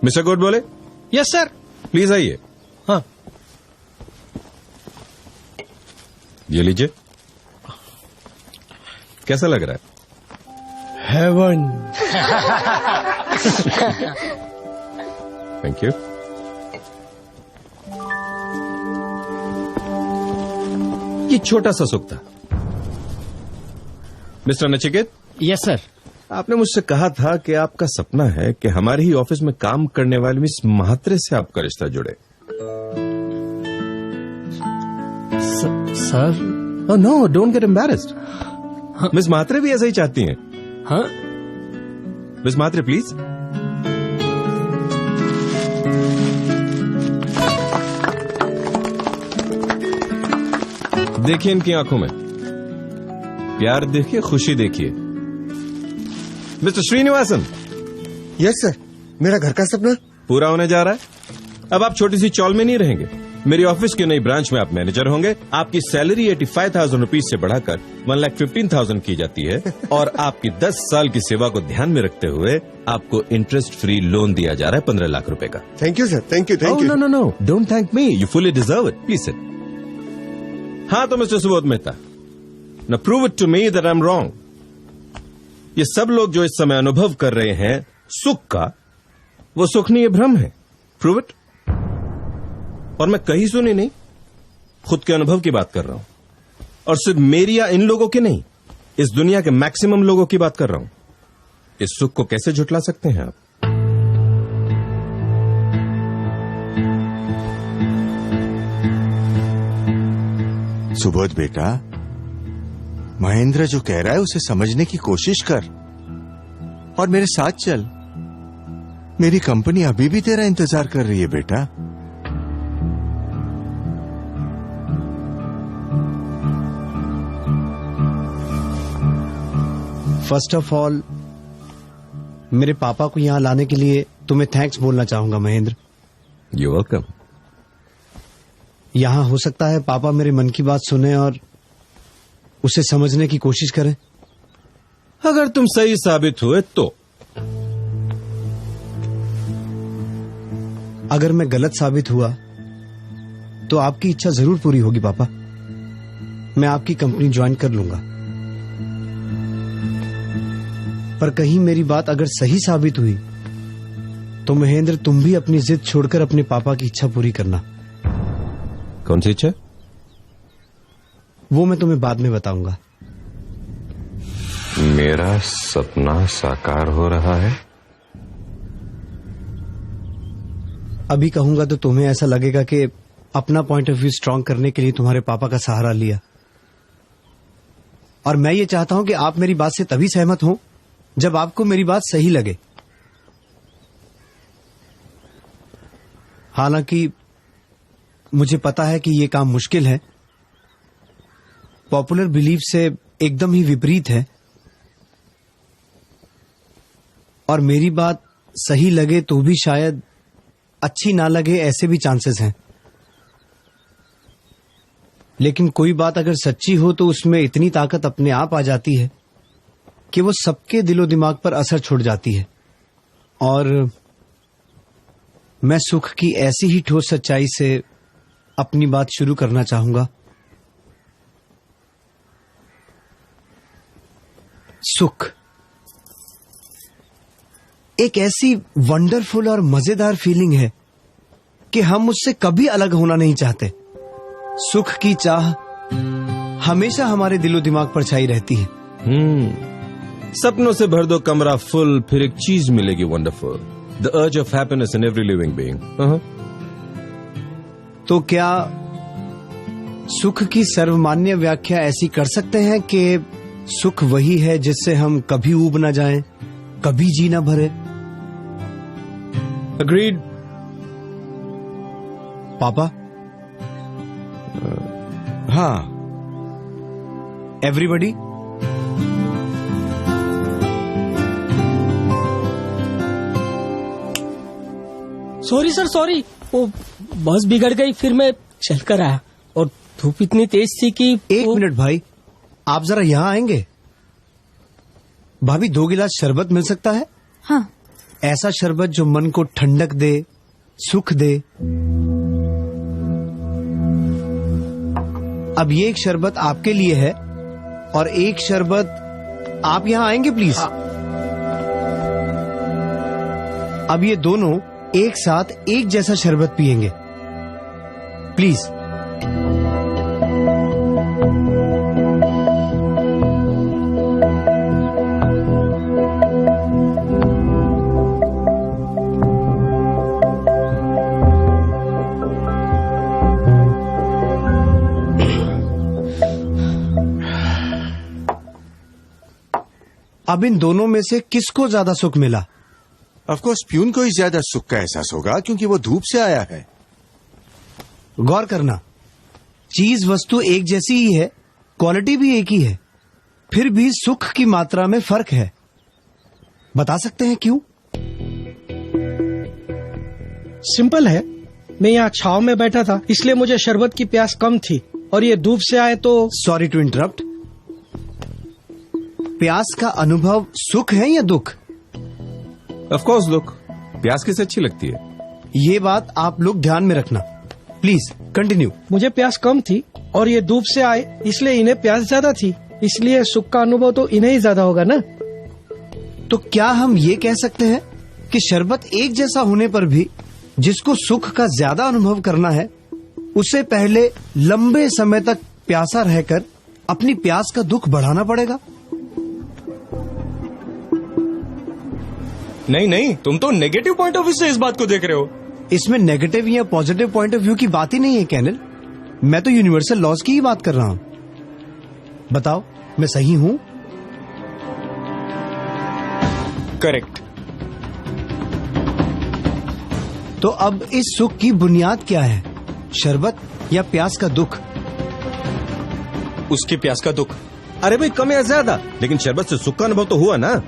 Mister Good बोले? Yes sir. Please आइए। हाँ। ये लीजिए। कैसा लग रहा है? हेवन। Thank you. ये छोटा सा सुख था। मिस्टर नचिकेत। Yes sir. आपने मुझसे कहा था कि आपका सपना है कि हमारे ही ऑफिस में काम करने वाली मिस महात्रे से आपका रिश्ता जुड़े। Sir. No, don't get embarrassed. Miss Mhatre भी ऐसा ही चाहती हैं। हाँ। Miss Mhatre please. देखिए इनकी आंखों में प्यार देखिए, खुशी देखिए। मिस्टर श्रीनिवासन। Yes sir. मेरा घर का सपना पूरा होने जा रहा है। अब आप छोटी सी चौल में नहीं रहेंगे। मेरी ऑफिस की नई ब्रांच में आप मैनेजर होंगे। आपकी सैलरी 85,000 रुपीज से बढ़ाकर 1,15,000 की जाती है और आपकी 10 साल की सेवा को ध्यान में रखते हुए आपको इंटरेस्ट फ्री लोन दिया जा रहा है 15 लाख रुपए का। Thank you sir. Thank you. Thank you. No, don't thank me, you fully deserve it. Please sit. हाँ तो mister Subodh Mehta, now prove it to me that I am wrong. ये सब लोग जो इस समय अनुभव कर रहे हैं सुख का, वो सुख नहीं, ये भ्रम है। Prove it. और मैं कहीं सुनी नहीं, खुद के अनुभव की बात कर रहा हूं। और सिर्फ मेरी या इन लोगों की नहीं, इस दुनिया के मैक्सिमम लोगों की बात कर रहा हूं। इस सुख को कैसे झुठला सकते हैं आप? सुबोध बेटा, महेंद्र जो कह रहा है उसे समझने की कोशिश कर और मेरे साथ चल। मेरी कंपनी अभी भी तेरा इंतजार कर रही है बेटा। फर्स्ट ऑफ ऑल, मेरे पापा को यहां लाने के लिए तुम्हें थैंक्स बोलना चाहूंगा महेंद्र। You welcome. यहां हो सकता है पापा मेरे मन की बात सुने और उसे समझने की कोशिश करें। अगर तुम सही साबित हुए तो। अगर मैं गलत साबित हुआ तो आपकी इच्छा जरूर पूरी होगी पापा। मैं आपकी कंपनी ज्वाइन कर लूंगा। पर कहीं मेरी बात अगर सही साबित हुई तो महेंद्र, तुम भी अपनी जिद छोड़कर अपने पापा की इच्छा पूरी करना। कौन सी इच्छा? वो मैं तुम्हें बाद में बताऊंगा। मेरा सपना साकार हो रहा है। अभी कहूंगा तो तुम्हें ऐसा लगेगा कि अपना पॉइंट ऑफ व्यू स्ट्रांग करने के लिए तुम्हारे पापा का सहारा लिया। और मैं ये चाहता हूं कि आप मेरी बात से तभी सहमत हो जब आपको मेरी बात सही लगे। हालांकि मुझे पता है कि ये काम मुश्किल है, पॉपुलर बिलीफ से एकदम ही विपरीत है, और मेरी बात सही लगे तो भी शायद अच्छी ना लगे, ऐसे भी चांसेस हैं। लेकिन कोई बात अगर सच्ची हो तो उसमें इतनी ताकत अपने आप आ जाती है कि वो सबके दिलो दिमाग पर असर छोड़ जाती है। और मैं सुख की ऐसी ही ठोस सच्चाई से अपनी बात शुरू करना चाहूंगा। सुख एक ऐसी वंडरफुल और मजेदार फीलिंग है कि हम उससे कभी अलग होना नहीं चाहते। सुख की चाह हमेशा हमारे दिलो दिमाग पर छाई रहती है। सपनों से भर दो कमरा फुल, फिर एक चीज मिलेगी wonderful, the urge of happiness in every living being. तो क्या सुख की सर्वमान्य व्याख्या ऐसी कर सकते हैं कि सुख वही है जिससे हम कभी ऊब न जाएं, कभी जी न भरे? अग्रीड। पापा। हाँ। एवरीबडी। सॉरी सर, सॉरी, वो बस बिगड़ गई, फिर मैं चल कर आया और धूप इतनी तेज थी कि एक मिनट भाई, आप जरा यहाँ आएंगे? भाभी 2 गिलास शरबत मिल सकता है? हाँ। ऐसा शरबत जो मन को ठंडक दे, सुख दे। अब ये एक शरबत आपके लिए है और एक शरबत आप यहां आएंगे प्लीज। अब ये दोनों एक साथ एक जैसा शरबत पिएंगे प्लीज। अब इन दोनों में से किसको ज्यादा सुख मिला? ऑफ कोर्स प्यून को ही ज्यादा सुख का एहसास होगा क्योंकि वो धूप से आया है। गौर करना, चीज वस्तु एक जैसी ही है, क्वालिटी भी एक ही है, फिर भी सुख की मात्रा में फर्क है। बता सकते हैं क्यों? सिंपल है, मैं यहाँ छाव में बैठा था इसलिए मुझे शरबत की प्यास कम थी और ये धूप से आए तो। Sorry to interrupt. प्यास का अनुभव सुख है या दुख? ऑफ कोर्स लुक, प्यास किसे अच्छी लगती है? ये बात आप लोग ध्यान में रखना प्लीज। कंटिन्यू। मुझे प्यास कम थी और ये धूप से आए इसलिए इन्हें प्यास ज्यादा थी, इसलिए सुख का अनुभव तो इन्हें ही ज्यादा होगा ना। तो क्या हम ये कह सकते हैं कि शरबत एक जैसा होने पर भी जिसको सुख का ज्यादा अनुभव करना है उसे पहले लंबे समय तक प्यासा रहकर अपनी प्यास का दुख बढ़ाना पड़ेगा? नहीं नहीं, तुम तो नेगेटिव पॉइंट ऑफ व्यू से इस बात को देख रहे हो। इसमें नेगेटिव या पॉजिटिव पॉइंट ऑफ व्यू की बात ही नहीं है कैनल, मैं तो यूनिवर्सल लॉज की ही बात कर रहा हूं। बताओ मैं सही हूं? करेक्ट। तो अब इस सुख की बुनियाद क्या है, शरबत या प्यास का दुख? उसकी प्यास का दुख। अरे भाई कम या ज्यादा, लेकिन शरबत से सुख का अनुभव तो हुआ ना।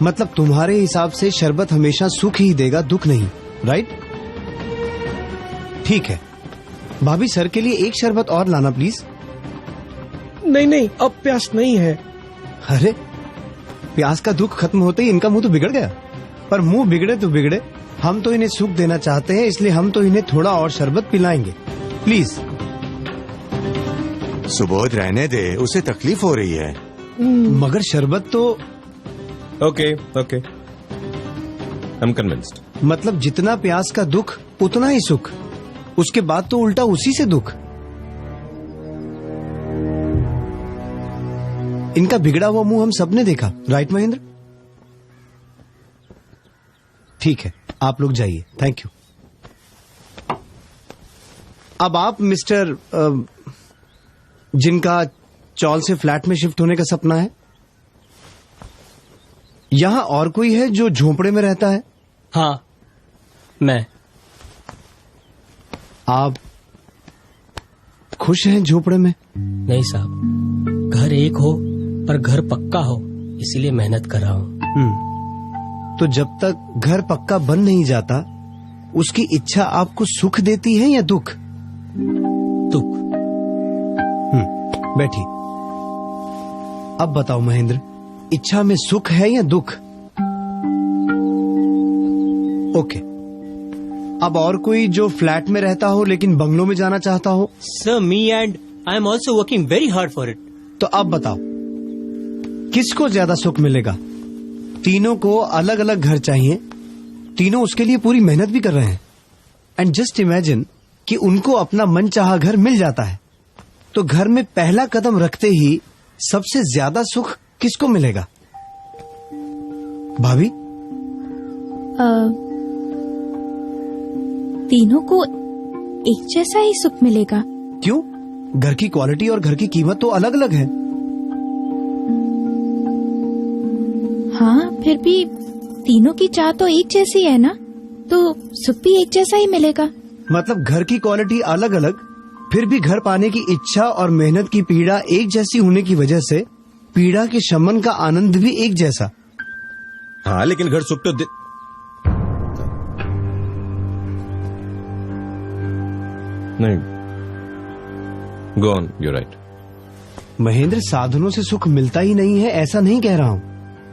मतलब तुम्हारे हिसाब से शरबत हमेशा सुख ही देगा, दुख नहीं, राइट? ठीक है, भाभी सर के लिए एक शरबत और लाना प्लीज। नहीं नहीं, अब प्यास नहीं है। अरे प्यास का दुख खत्म होते ही इनका मुंह तो बिगड़ गया। पर मुंह बिगड़े तो बिगड़े, हम तो इन्हें सुख देना चाहते हैं, इसलिए हम तो इन्हें थोड़ा और शरबत पिलाएंगे प्लीज। सुबोध रहने दे, उसे तकलीफ हो रही है। मगर शरबत तो okay okay, I am convinced. मतलब जितना प्यास का दुख उतना ही सुख, उसके बाद तो उल्टा उसी से दुख। इनका बिगड़ा हुआ मुंह हम सबने देखा, राइट महेंद्र? ठीक है, आप लोग जाइए, थैंक यू। अब आप मिस्टर जिनका चौल से फ्लैट में शिफ्ट होने का सपना है, यहां और कोई है जो झोपड़े में रहता है? हाँ, मैं। आप खुश हैं झोपड़े में? नहीं साहब, घर एक हो पर घर पक्का हो, इसीलिए मेहनत कर रहा हूँ। तो जब तक घर पक्का बन नहीं जाता, उसकी इच्छा आपको सुख देती है या दुख? दुख। बैठिए। अब बताओ महेंद्र, इच्छा में सुख है या दुख? ओके। अब और कोई जो फ्लैट में रहता हो लेकिन बंगलों में जाना चाहता हो? Sir, me and I am also working very hard for it. तो अब बताओ किसको ज्यादा सुख मिलेगा? तीनों को अलग अलग घर चाहिए, तीनों उसके लिए पूरी मेहनत भी कर रहे हैं। एंड जस्ट इमेजिन कि उनको अपना मनचाहा घर मिल जाता है, तो घर में पहला कदम रखते ही सबसे ज्यादा सुख किसको मिलेगा? भाभी? तीनों को एक जैसा ही सुख मिलेगा। क्यों? घर की क्वालिटी और घर की कीमत तो अलग अलग है। हाँ, फिर भी तीनों की चाह तो एक जैसी है ना, तो सुख भी एक जैसा ही मिलेगा। मतलब घर की क्वालिटी अलग अलग, फिर भी घर पाने की इच्छा और मेहनत की पीड़ा एक जैसी होने की वजह से पीड़ा के शमन का आनंद भी एक जैसा। हाँ, लेकिन घर सुख तो नहीं। Go on, you right. Mahendra, साधनों से सुख मिलता ही नहीं है ऐसा नहीं कह रहा हूँ,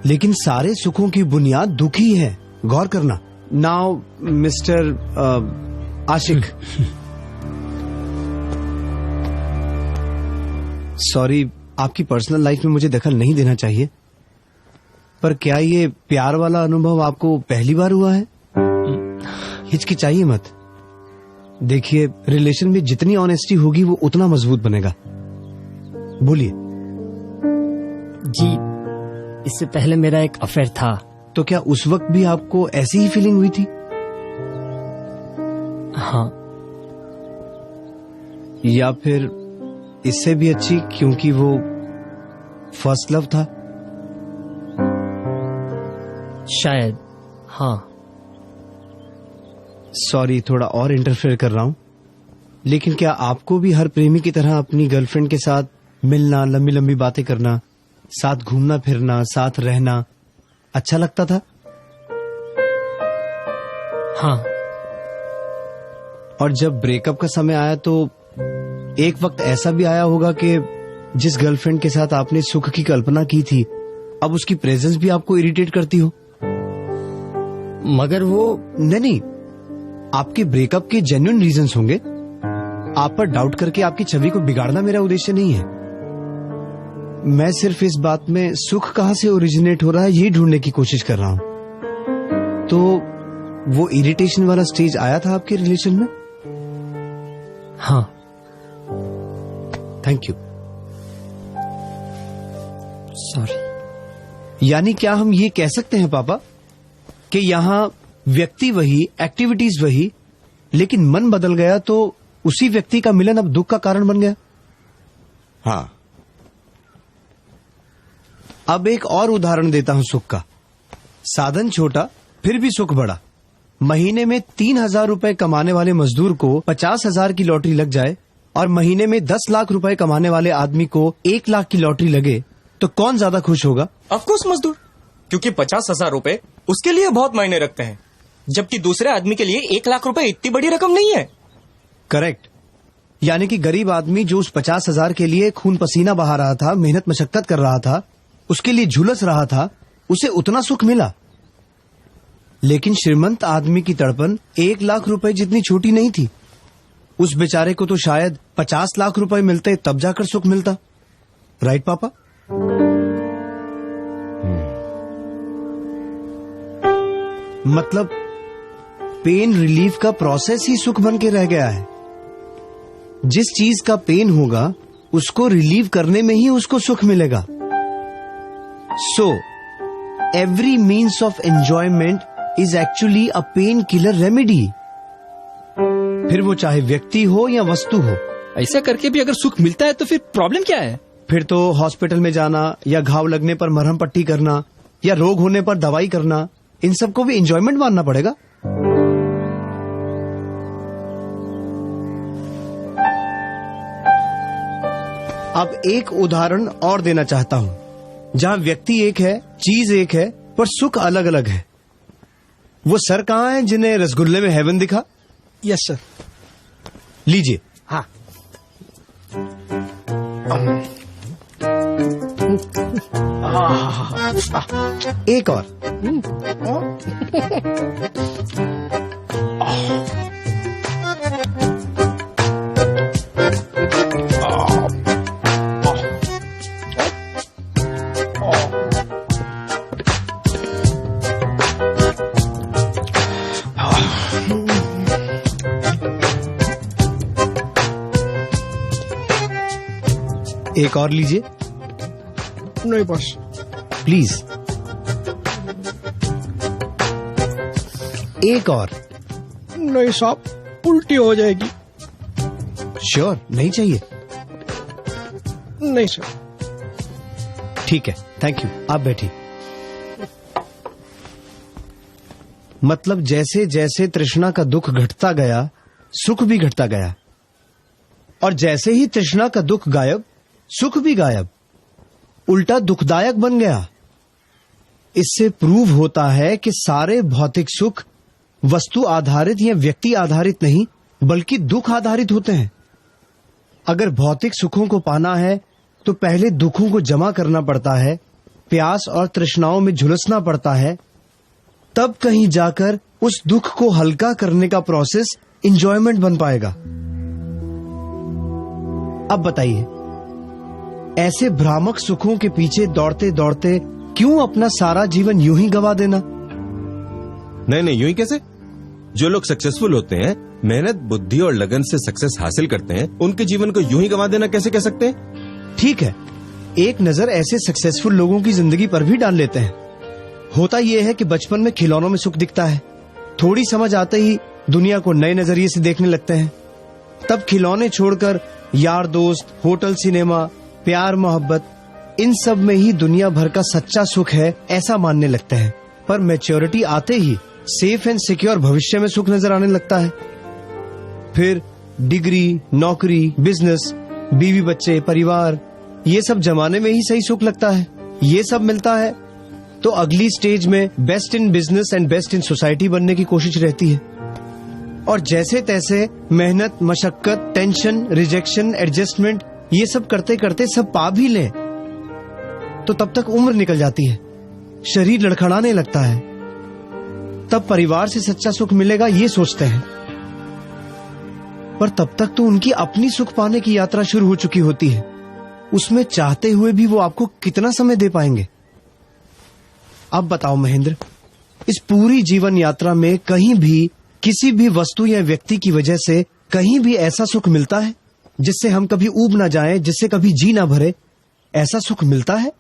लेकिन सारे सुखों की बुनियाद दुख ही है। गौर करना। नाउ मिस्टर आशिक, सॉरी, आपकी पर्सनल लाइफ में मुझे दखल नहीं देना चाहिए, पर क्या ये प्यार वाला अनुभव आपको पहली बार हुआ है? हिचकिचाइए मत। देखिए, रिलेशन में जितनी ऑनेस्टी होगी वो उतना मजबूत बनेगा। बोलिए। जी, इससे पहले मेरा एक अफेयर था। तो क्या उस वक्त भी आपको ऐसी ही फीलिंग हुई थी? हाँ। या फिर इससे भी अच्छी, क्योंकि वो फर्स्ट लव था? शायद, हाँ। सॉरी, थोड़ा और इंटरफेयर कर रहा हूं, लेकिन क्या आपको भी हर प्रेमी की तरह अपनी गर्लफ्रेंड के साथ मिलना, लंबी लंबी बातें करना, साथ घूमना फिरना, साथ रहना अच्छा लगता था? हाँ। और जब ब्रेकअप का समय आया तो एक वक्त ऐसा भी आया होगा कि जिस गर्लफ्रेंड के साथ आपने सुख की कल्पना की थी, अब उसकी प्रेजेंस भी आपको इरिटेट करती हो? मगर वो नहीं, आपके ब्रेकअप के जेन्युइन रीजंस होंगे। आप पर डाउट करके आपकी छवि को बिगाड़ना मेरा उद्देश्य नहीं है। मैं सिर्फ इस बात में सुख कहां से ओरिजिनेट हो रहा है, यही ढूंढने की कोशिश कर रहा हूं। तो वो इरिटेशन वाला स्टेज आया था आपके रिलेशन में? हाँ। Thank you. सॉरी। यानी क्या हम ये कह सकते हैं पापा कि यहाँ व्यक्ति वही, एक्टिविटीज वही, लेकिन मन बदल गया तो उसी व्यक्ति का मिलन अब दुख का कारण बन गया? हाँ। अब एक और उदाहरण देता हूं सुख का। साधन छोटा फिर भी सुख बड़ा। महीने में 3,000 रुपए कमाने वाले मजदूर को 50,000 की लॉटरी लग जाए और महीने में 10 लाख रुपए कमाने वाले आदमी को 1 लाख की लॉटरी लगे, तो कौन ज्यादा खुश होगा? ऑफकोर्स मजदूर, क्योंकि 50,000 रुपए उसके लिए बहुत मायने रखते हैं, जबकि दूसरे आदमी के लिए 1 लाख रुपए इतनी बड़ी रकम नहीं है। करेक्ट। यानी कि गरीब आदमी जो उस 50,000 के लिए खून पसीना बहा रहा था, मेहनत मशक्कत कर रहा था, उसके लिए झुलस रहा था, उसे उतना सुख मिला। लेकिन श्रीमंत आदमी की तड़पन 1 लाख रुपए जितनी छोटी नहीं थी। उस बेचारे को तो शायद 50 लाख रुपए मिलते तब जाकर सुख मिलता। राइट पापा? मतलब पेन रिलीफ का प्रोसेस ही सुख बन के रह गया है। जिस चीज का पेन होगा उसको रिलीव करने में ही उसको सुख मिलेगा। So every means of enjoyment is actually a pain killer remedy, फिर वो चाहे व्यक्ति हो या वस्तु हो। ऐसा करके भी अगर सुख मिलता है तो फिर प्रॉब्लम क्या है? फिर तो हॉस्पिटल में जाना या घाव लगने पर मरहम पट्टी करना या रोग होने पर दवाई करना, इन सबको भी एंजॉयमेंट मानना पड़ेगा। अब एक उदाहरण और देना चाहता हूं जहां व्यक्ति एक है, चीज एक है, पर सुख अलग अलग है। वो सर कहां है जिन्हें रसगुल्ले में हेवन दिखा? Yes sir. लीजिए। हाँ। एक और। एक और लीजिए। नहीं बस। प्लीज। एक और। नहीं साहब, उल्टी हो जाएगी। श्योर? नहीं चाहिए? नहीं सर। ठीक है, थैंक यू। आप बैठिए। मतलब जैसे जैसे तृष्णा का दुख घटता गया, सुख भी घटता गया, और जैसे ही तृष्णा का दुख गायब, सुख भी गायब, उल्टा दुखदायक बन गया। इससे प्रूव होता है कि सारे भौतिक सुख वस्तु आधारित या व्यक्ति आधारित नहीं, बल्कि दुख आधारित होते हैं। अगर भौतिक सुखों को पाना है तो पहले दुखों को जमा करना पड़ता है, प्यास और तृष्णाओं में झुलसना पड़ता है, तब कहीं जाकर उस दुख को हल्का करने का प्रोसेस एंजॉयमेंट बन पाएगा। अब बताइए, ऐसे भ्रामक सुखों के पीछे दौड़ते दौड़ते क्यों अपना सारा जीवन यूं ही गवा देना? नहीं, यूं ही कैसे? जो लोग सक्सेसफुल होते हैं, मेहनत, बुद्धि और लगन से सक्सेस हासिल करते हैं, उनके जीवन को यूं ही गवा देना कैसे कह सकते हैं? ठीक है, एक नजर ऐसे सक्सेसफुल लोगों की जिंदगी पर भी डाल लेते हैं। होता यह है कि बचपन में खिलौनों में सुख दिखता है, थोड़ी समझ आते ही दुनिया को नए नजरिए से देखने लगते हैं। तब खिलौने छोड़कर यार दोस्त, होटल, सिनेमा, प्यार, मोहब्बत, इन सब में ही दुनिया भर का सच्चा सुख है ऐसा मानने लगते हैं। पर मैच्योरिटी आते ही सेफ एंड सिक्योर भविष्य में सुख नजर आने लगता है। फिर डिग्री, नौकरी, बिजनेस, बीवी बच्चे, परिवार, ये सब जमाने में ही सही सुख लगता है। ये सब मिलता है तो अगली स्टेज में best in business and best in society बनने की कोशिश रहती है। और जैसे तैसे मेहनत, मशक्कत, टेंशन, रिजेक्शन, एडजस्टमेंट, ये सब करते करते सब पा भी लें तो तब तक उम्र निकल जाती है, शरीर लड़खड़ाने लगता है। तब परिवार से सच्चा सुख मिलेगा ये सोचते हैं, पर तब तक तो उनकी अपनी सुख पाने की यात्रा शुरू हो चुकी होती है। उसमें चाहते हुए भी वो आपको कितना समय दे पाएंगे? अब बताओ महेंद्र, इस पूरी जीवन यात्रा में कहीं भी किसी भी वस्तु या व्यक्ति की वजह से कहीं भी ऐसा सुख मिलता है जिससे हम कभी ऊब ना जाएं, जिससे कभी जी ना भरे? ऐसा सुख मिलता है?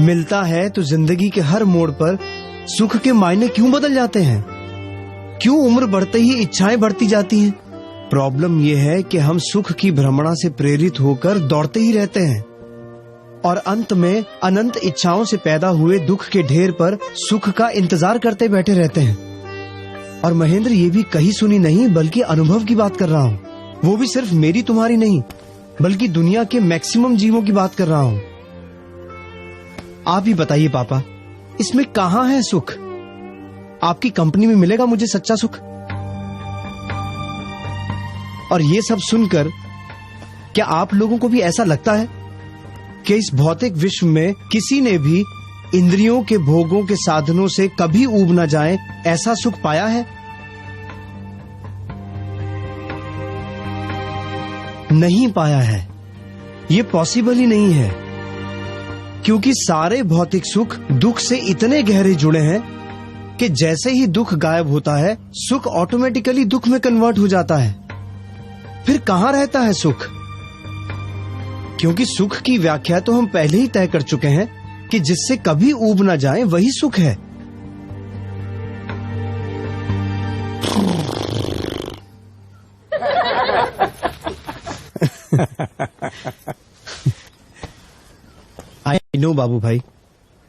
मिलता है तो जिंदगी के हर मोड़ पर सुख के मायने क्यों बदल जाते हैं? क्यों उम्र बढ़ते ही इच्छाएं बढ़ती जाती हैं? प्रॉब्लम यह है कि हम सुख की भ्रमणा से प्रेरित होकर दौड़ते ही रहते हैं और अंत में अनंत इच्छाओं से पैदा हुए दुख के ढेर पर सुख का इंतजार करते बैठे रहते हैं। और महेंद्र, ये भी कही सुनी नहीं बल्कि अनुभव की बात कर रहा हूँ। वो भी सिर्फ मेरी तुम्हारी नहीं बल्कि दुनिया के मैक्सिमम जीवों की बात कर रहा हूँ। आप ही बताइए पापा, इसमें कहाँ है सुख? आपकी कंपनी में मिलेगा मुझे सच्चा सुख? और ये सब सुनकर क्या आप लोगों को भी ऐसा लगता है कि इस भौतिक विश्व में किसी ने भी इंद्रियों के भोगों के साधनों से कभी ऊब न जाए ऐसा सुख पाया है? नहीं पाया है। ये पॉसिबल ही नहीं है, क्योंकि सारे भौतिक सुख दुख से इतने गहरे जुड़े हैं कि जैसे ही दुख गायब होता है सुख ऑटोमेटिकली दुख में कन्वर्ट हो जाता है। फिर कहाँ रहता है सुख? क्योंकि सुख की व्याख्या तो हम पहले ही तय कर चुके हैं कि जिससे कभी ऊब ना जाए वही सुख है। आई नो बाबू भाई,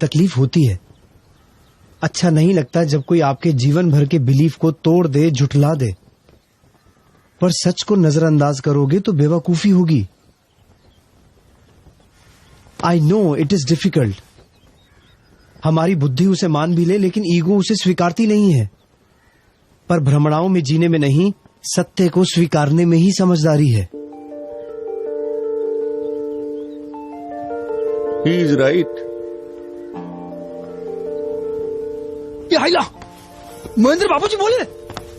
तकलीफ होती है। अच्छा नहीं लगता जब कोई आपके जीवन भर के बिलीफ को तोड़ दे, झुठला दे। पर सच को नजरअंदाज करोगे तो बेवकूफी होगी। I know it is difficult. हमारी बुद्धि उसे मान भी ले लेकिन ईगो उसे स्वीकारती नहीं है। पर भ्रमणाओं में जीने में नहीं, सत्य को स्वीकारने में ही समझदारी है। He is right. ये हाइला महेंद्र बाबूजी बोले।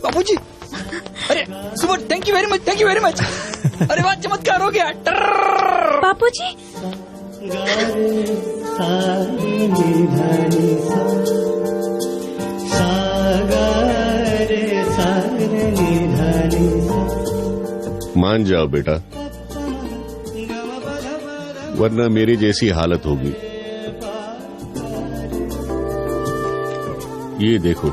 बाबूजी, अरे सुबह, thank you very much, thank you very much. अरे वाह, चमत्कार हो गया। बापूजी, मान जाओ बेटा, वरना मेरी जैसी हालत होगी। ये देखो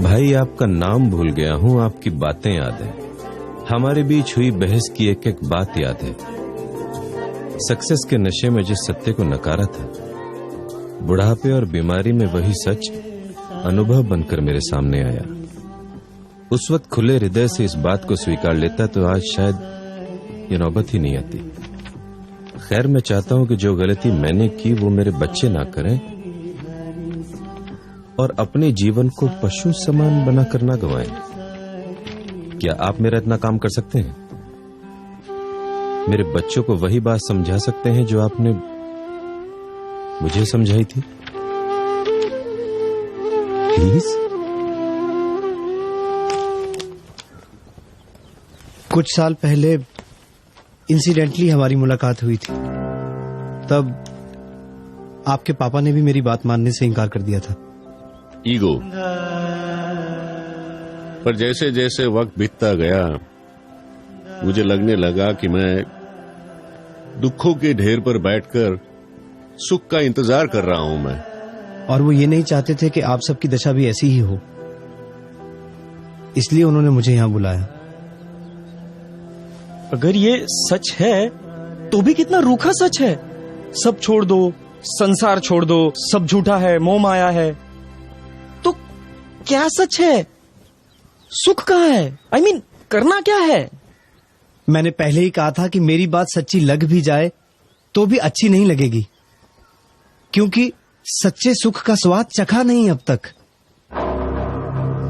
भाई, आपका नाम भूल गया हूँ, आपकी बातें याद है। हमारे बीच हुई बहस की एक एक बात याद है। सक्सेस के नशे में जिस सत्य को नकारा था, बुढ़ापे और बीमारी में वही सच अनुभव बनकर मेरे सामने आया। उस वक्त खुले हृदय से इस बात को स्वीकार लेता तो आज शायद ये नौबत ही नहीं आती। खैर, मैं चाहता हूं कि जो गलती मैंने की वो मेरे बच्चे ना करें और अपने जीवन को पशु समान बनाकर ना गंवाएं। क्या आप मेरा इतना काम कर सकते हैं? मेरे बच्चों को वही बात समझा सकते हैं जो आपने मुझे समझाई थी? प्लीज। कुछ साल पहले इंसिडेंटली हमारी मुलाकात हुई थी। तब आपके पापा ने भी मेरी बात मानने से इनकार कर दिया था। ईगो। पर जैसे जैसे वक्त बीतता गया मुझे लगने लगा कि मैं दुखों के ढेर पर बैठकर सुख का इंतजार कर रहा हूं मैं। और वो ये नहीं चाहते थे कि आप सबकी दशा भी ऐसी ही हो, इसलिए उन्होंने मुझे यहां बुलाया। अगर ये सच है तो भी कितना रूखा सच है। सब छोड़ दो, संसार छोड़ दो, सब झूठा है, मोह माया है। तो क्या सच है? सुख कहाँ है? I mean, करना क्या है? मैंने पहले ही कहा था कि मेरी बात सच्ची लग भी जाए तो भी अच्छी नहीं लगेगी, क्योंकि सच्चे सुख का स्वाद चखा नहीं अब तक।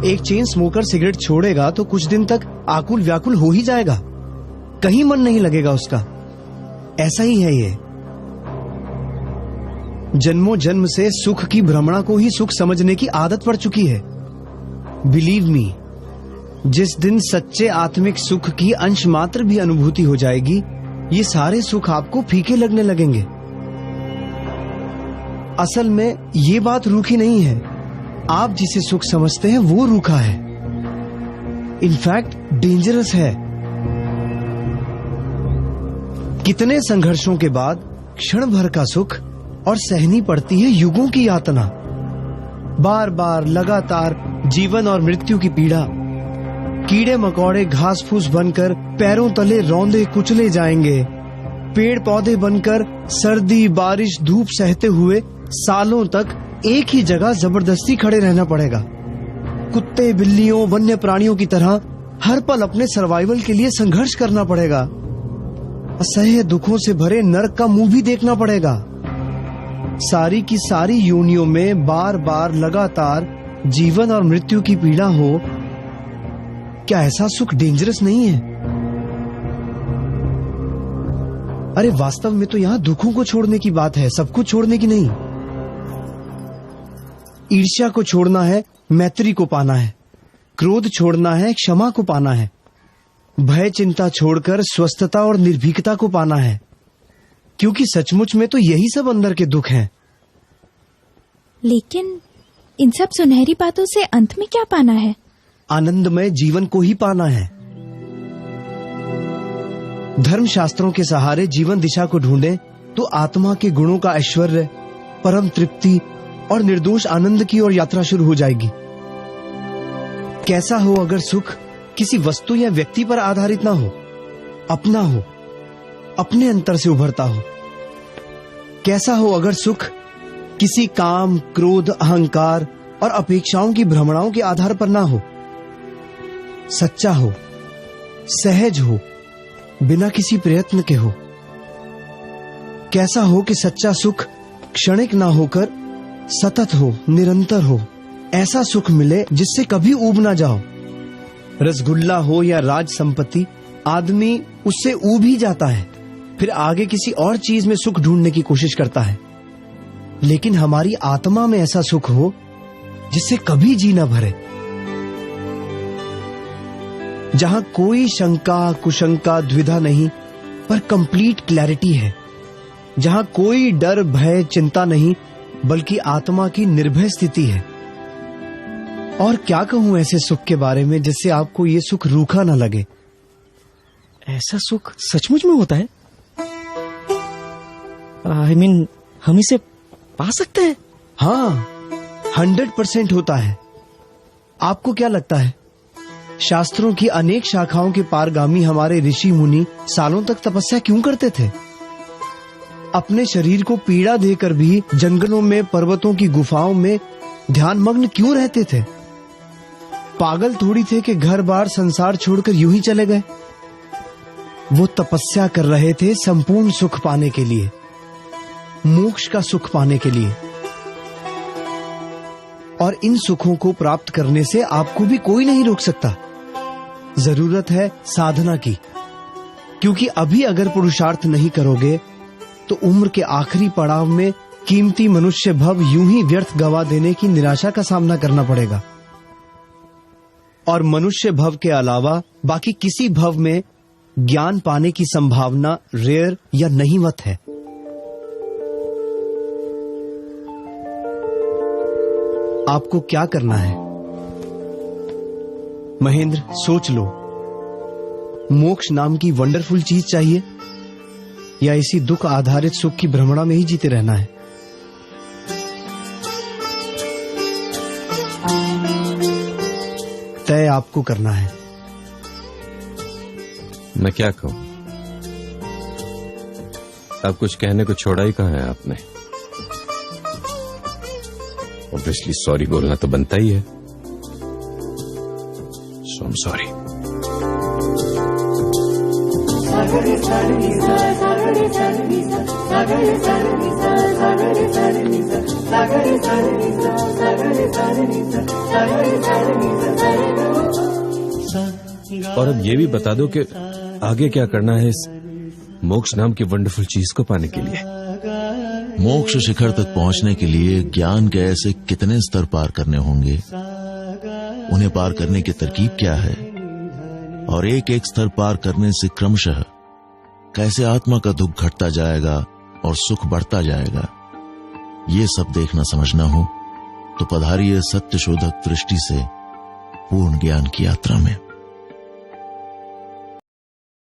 एक चेन स्मोकर सिगरेट छोड़ेगा तो कुछ दिन तक आकुल व्याकुल हो ही जाएगा, कहीं मन नहीं लगेगा उसका। ऐसा ही है ये। जन्मों जन्म से सुख की भ्रमणा को ही सुख समझने की आदत पड़ चुकी है। बिलीव मी, जिस दिन सच्चे आत्मिक सुख की अंश मात्र भी अनुभूति हो जाएगी, ये सारे सुख आपको फीके लगने लगेंगे। असल में ये बात रूखी नहीं है, आप जिसे सुख समझते हैं वो रूखा है, इनफैक्ट डेंजरस है। कितने संघर्षों के बाद क्षण भर का सुख और सहनी पड़ती है युगों की यातना। बार बार लगातार जीवन और मृत्यु की पीड़ा, कीड़े मकोड़े घास फूस बनकर पैरों तले रौंदे कुचले जाएंगे। पेड़ पौधे बनकर सर्दी बारिश धूप सहते हुए सालों तक एक ही जगह जबरदस्ती खड़े रहना पड़ेगा। कुत्ते बिल्लियों वन्य प्राणियों की तरह हर पल अपने सर्वाइवल के लिए संघर्ष करना पड़ेगा। असह्य दुखों से भरे नरक का मुंह भी देखना पड़ेगा। सारी की सारी योनियों में बार बार लगातार जीवन और मृत्यु की पीड़ा हो, क्या ऐसा सुख डेंजरस नहीं है? अरे वास्तव में तो यहां दुखों को छोड़ने की बात है, सब कुछ छोड़ने की नहीं। ईर्ष्या को छोड़ना है, मैत्री को पाना है। क्रोध छोड़ना है, क्षमा को पाना है। भय चिंता छोड़कर स्वस्थता और निर्भीकता को पाना है, क्योंकि सचमुच में तो यही सब अंदर के दुख हैं। लेकिन इन सब सुनहरी बातों से अंत में क्या पाना है? आनंदमय जीवन को ही पाना है। धर्म शास्त्रों के सहारे जीवन दिशा को ढूंढें तो आत्मा के गुणों का ऐश्वर्य, परम तृप्ति और निर्दोष आनंद की ओर यात्रा शुरू हो जाएगी। कैसा हो अगर सुख किसी वस्तु या व्यक्ति पर आधारित ना हो, अपना हो, अपने अंतर से उभरता हो। कैसा हो अगर सुख किसी काम, क्रोध, अहंकार और अपेक्षाओं की भ्रमणाओं के आधार पर ना हो। सच्चा हो, सहज हो, बिना किसी प्रयत्न के हो। कैसा हो कि सच्चा सुख क्षणिक ना होकर सतत हो, निरंतर हो। ऐसा सुख मिले जिससे कभी ऊब ना जाओ। रसगुल्ला हो या राज संपत्ति, आदमी उससे ऊब ही जाता है, फिर आगे किसी और चीज में सुख ढूंढने की कोशिश करता है। लेकिन हमारी आत्मा में ऐसा सुख हो जिससे कभी जी न भरे, जहां कोई शंका कुशंका द्विधा नहीं, पर कंप्लीट क्लैरिटी है। जहां कोई डर भय चिंता नहीं, बल्कि आत्मा की निर्भय स्थिति है। और क्या कहूं ऐसे सुख के बारे में जिससे आपको ये सुख रूखा न लगे। ऐसा सुख सचमुच में होता है? I mean, हम इसे पा सकते हैं? हाँ, 100% होता है। आपको क्या लगता है, शास्त्रों की अनेक शाखाओं के पारगामी हमारे ऋषि मुनि सालों तक तपस्या क्यों करते थे? अपने शरीर को पीड़ा देकर भी जंगलों में, पर्वतों की गुफाओं में ध्यान मग्न क्यों रहते थे? पागल थोड़ी थे कि घर बार संसार छोड़कर यूं ही चले गए। वो तपस्या कर रहे थे संपूर्ण सुख पाने के लिए, मोक्ष का सुख पाने के लिए। और इन सुखों को प्राप्त करने से आपको भी कोई नहीं रोक सकता। जरूरत है साधना की, क्योंकि अभी अगर पुरुषार्थ नहीं करोगे तो उम्र के आखिरी पड़ाव में कीमती मनुष्य भव यूं ही व्यर्थ गवा देने की निराशा का सामना करना पड़ेगा। और मनुष्य भव के अलावा बाकी किसी भव में ज्ञान पाने की संभावना रेयर या नहीवत है। आपको क्या करना है महेंद्र, सोच लो। मोक्ष नाम की वंडरफुल चीज चाहिए या इसी दुख आधारित सुख की भ्रमणा में ही जीते रहना है? तय आपको करना है। मैं क्या कहूं? अब कुछ कहने को छोड़ा ही कहां है आपने। ऑब्वियसली सॉरी बोलना तो बनता ही है। सो आई एम सॉरी। और अब ये भी बता दो कि आगे क्या करना है इस मोक्ष नाम की वंडरफुल चीज को पाने के लिए। मोक्ष शिखर तक पहुंचने के लिए ज्ञान के ऐसे कितने स्तर पार करने होंगे, उन्हें पार करने की तरकीब क्या है, और एक एक स्तर पार करने से क्रमशः कैसे आत्मा का दुख घटता जाएगा और सुख बढ़ता जाएगा, ये सब देखना समझना हो तो पधारिए सत्य शोधक दृष्टि से पूर्ण ज्ञान की यात्रा में।